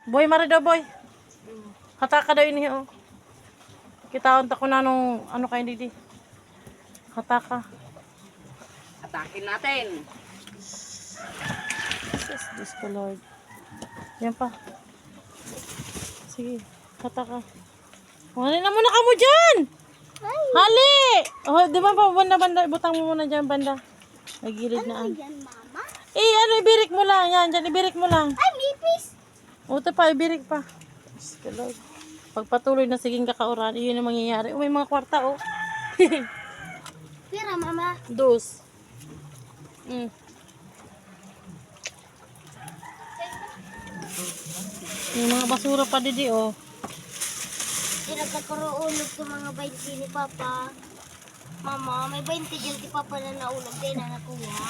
Boy, mari daw, boy. Hataka daw ini, oh. Kita unta ko na nung ano kayo didi. Hataka. Atakin natin. Jesus, Diyos ko, Lord. Yan pa. Sige, hataka. Hali na muna ka mo dyan! Hali! Oh, di ba pa banda-banda? Butang mo muna dyan, banda. May gilid na an. Yan, mama. Ano, ibirik mo lang. Yan, dyan, ibirik mo lang. Ay, nipis. Ito pa, ibirik pa. Diyos ko, Lord. Pagpatuloy na siging kakauran, iyon ang mangyayari. May mga kwarta, oh. Pira, mama. Dos. May mga basura pa didi, oh. Pinagkakaroonod sa mga 20 ni Papa. Mama, may 20 dyan si Papa na naulog. Di na nakuha.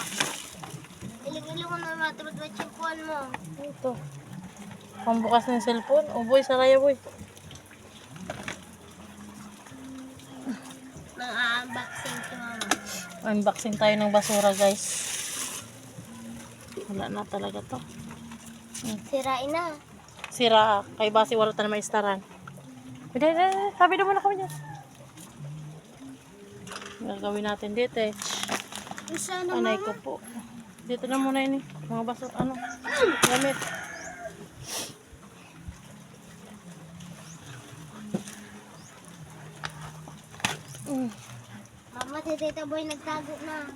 Ilig-ilig mo na matulad mo chimpuan mo. Ito. Pambukas ng cellphone. Oh, boy, saraya, boy. Nang-unboxing si Mama. Unboxing tayo ng basura, guys. Wala na talaga to. Sirain na. Sira. Kay basi wala na maistaran. Sabi na muna kami dyan. Gagawin natin dito, eh. Isa na, Anay Mama. ko po. Dito na muna yun, eh. Mga basura, ano. Gamit. Mama, si Tita Boy nagtago na.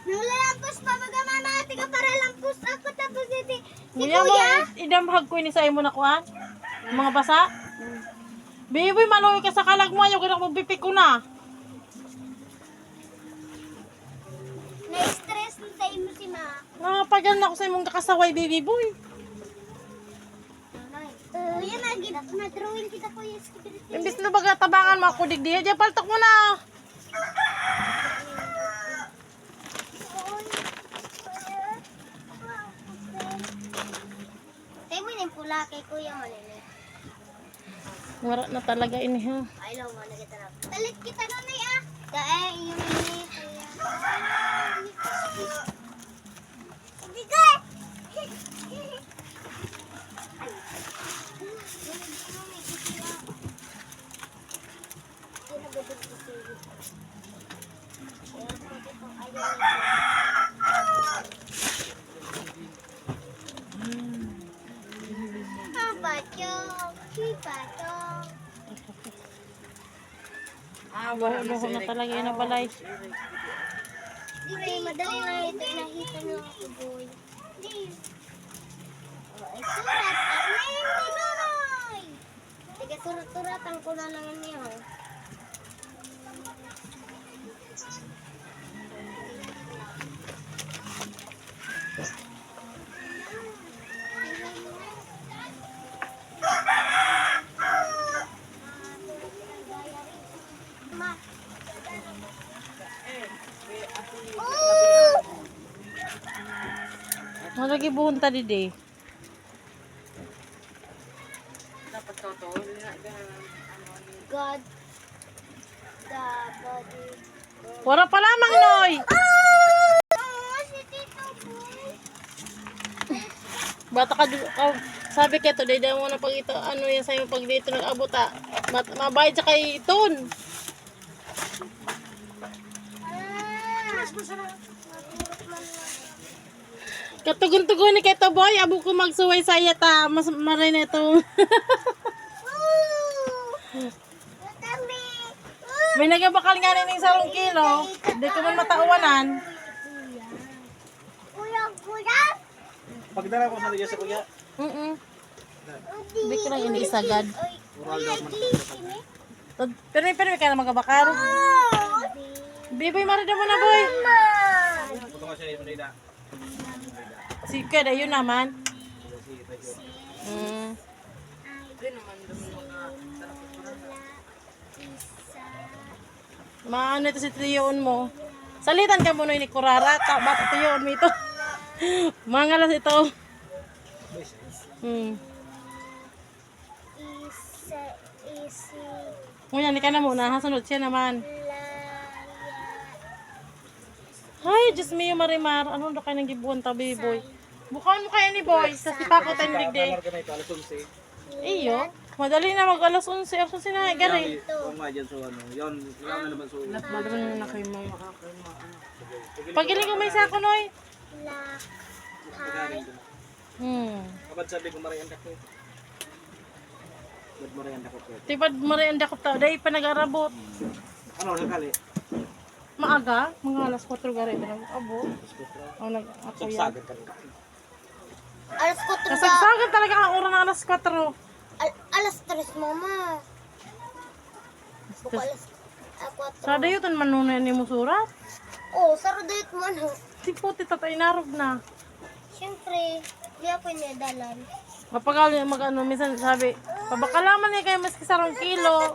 Nulalampas pa baga mama, tiga para lampus ako tapos si Kuya mo, idamhag ko ini sa imo na kuan. Mga basa. Baby, maluwi ka sa kalag mo. Ayaw ka na magbipik ko na. na-stress na tayo mo si Ma. Nakapagal na ako sa imong kakasaway, baby boy. Kuya, na-drawing kita kuya. Imbis na baga tabangan mo ako digdiya. Diyan, paltok mo na. Tayo mo yung pula kay kuya mo nila. Wala na talaga ini, ha. Ay, lang mo na kita na. Talit kita na na ya. Dae, yung ini kuya. Bigay! Buho na talaga yun na balay. Di, madali na ito inahita ng ako, boy. Di. Ay, surat. Ay, tinunoy. Sige, surat-suratan ko na lang niyo. Malagi buhon ta didi. Dapat toto. God, the body. Wala pa lamang, Noy. Si Tito Boy. Bata ka, sabi ka ito, dahil mo na pag ito, ano yan sa'yo pag dito nag-abot, mabayad siya kay Ton. Katugon-tugon ni kay to boy, abo ko magsuway sa iya ta, mas maray na ito. May nagabakal nga rin ng 1 kilo, di ko man matauwanan. Kuya. Pagdala ko sa iyo sa kuya. Hindi ko lang iniisagad. Kuya, ini. Pero ka na magabakar. Biboy, marida mo na boy. Puto ka siya Manila. Sige, yun naman. Maano ito si Triyon mo. Salitan ka muna ni Kurara. Ba't Triyon mo ito? Mangalas ito. Ngunya, ni ka na muna. Hasunod siya naman. Ay, Diyos me, Marimar. Ano na kayo nang gibuhan tabi, boy? Bukaon mo kaya ni boy. Sa sipako tayong digdi. Kamar ka na ito, alas 11. Iyo. Madali na mag alas 11. Ako sina gari. Kung nga dyan, so ano, yun na naman so. Madroon na kayo mga makakaima. Pagiling ko may sako, Noy. La. Kapag sabi ko marianda ko. Ba't marianda ko po? Tipad marianda ko tao. Dahil pa nag-arabot. Ano, nagkali? Maaga. Mga alas 4 gari. Abo. Ako ako yan. Sagad ka rin. Alas 4 ba? Kasagsagan talaga ang oras ng alas 4. Alas 3, mama. Buka alas 4. Sa dayutan manunan ni mo surat. Oh, saradayot mo ano. Si puti tatay narog na. Siyempre, di ako inadalan. Mapagal niya mag-ano, minsan sabi, pabakalaman niya kayo mas kisarong kilo.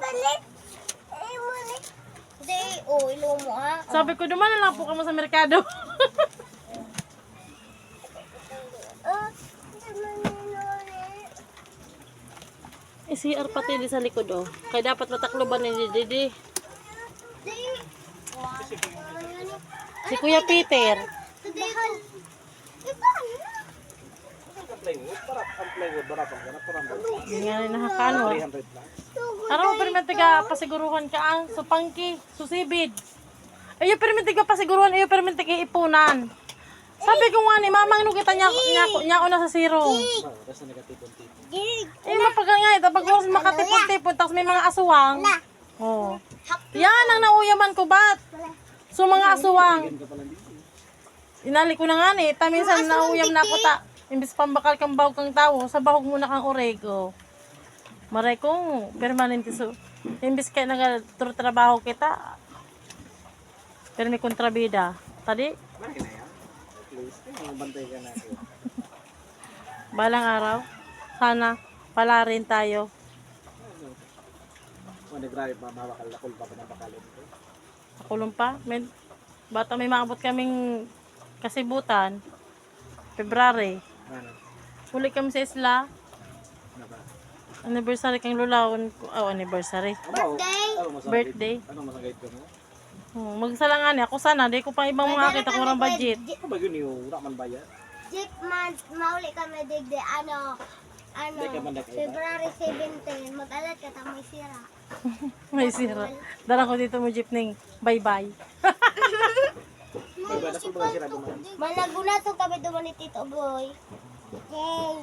Hindi, oh, ilo mo ah. Sabi ko, duman na lang po kamo sa merkado. CR pati di sa likod oh. Kaya dapat matakloban ni Didi. Si Kuya Peter. Plywood, para ang plywood, barapang ka na, parang Hindi nga rin nakakanot. 300 lang. Araw mo permitiga pasiguruhan ka ang supangki, susibid. Ayo permitiga pasiguruhan, ayo permitiga ipunan. Sabi ko nga ni mamang nung kita niya na sa zero. Tapos na negatibong tipo. Eh mapagal nga ito, pag oras makatipon-tipon, tapos may mga asuwang. Oh. Yan ang nauyaman ko bat. So mga asuwang. Inali ko na nga ni, minsan nauyam na ako ta. Imbis pambakal kang bahog kang tao, sa bahog muna kang orego. Maray kong permanente so. Imbis kaya nag-trabaho kita. Pero may kontrabida. Tadi, Laki na yan. At least, bantay ka natin. balang araw, sana pala rin tayo. Nag-drive pa, mawakal-lakol pa pinabakalin ito. Nakulong pa. Bata may maabot kaming kasibutan. February. Ano? Huli kami sa isla. Ano ba? Anniversary kang lulawan ko. Oh, anniversary. Birthday. Ano masagayt ko mo? Magsalangan niya. Ako sana. Di ko pa ibang mga kita ko ng budget. Ano ba yun yung raman bayad? Jeep man, mauli kami digdi, Hindi ka man nag-iba? February 17, mag-alat ka ta may sira. May sira. Dala ko dito mo jeepning. Bye-bye. Ay ba, nasul ba sila dumaan? Malagunato kami duman ni Tito Boy. Yay!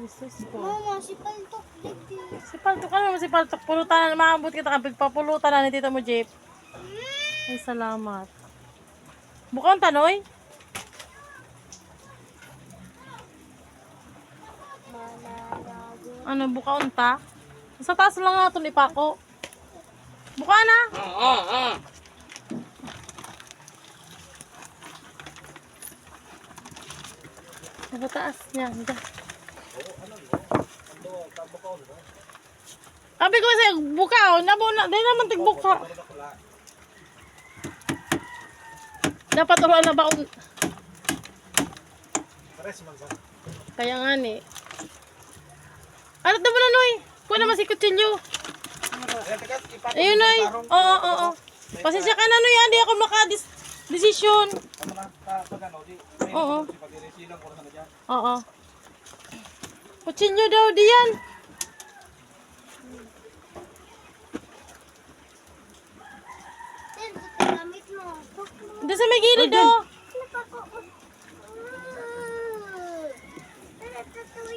Jesus ko. Mama, si Paltok digdi. Si Paltok. Ano naman si Paltok? Pulutan na. Maabot kita kapag papulutan na ni tito mo jeep. Ay, salamat. Bukang tanoy? Ano, bukaon ta? Sa taas lang nga ito ni Paco. Buka na! Sa taas niya. Diyan. Sabi ko sa'yo, bukaon. Dahil naman tigbuka. Dapat uruan na baon. Pares man sa. Kaya nga ni. Ano na mo na, Noy? Kuha naman si Kutsilyo. Ayun, Noy. Oo. Pasensya ka na, Noy. Hindi ako maka-desisyon. Ano na, pag ano, di. Oo. Pag-iresilang ko na sa dyan. Oo. Kutsilyo daw, diyan. Sen, ito gamit mo. Hindi sa may gilid, oh. Tara, tatuloy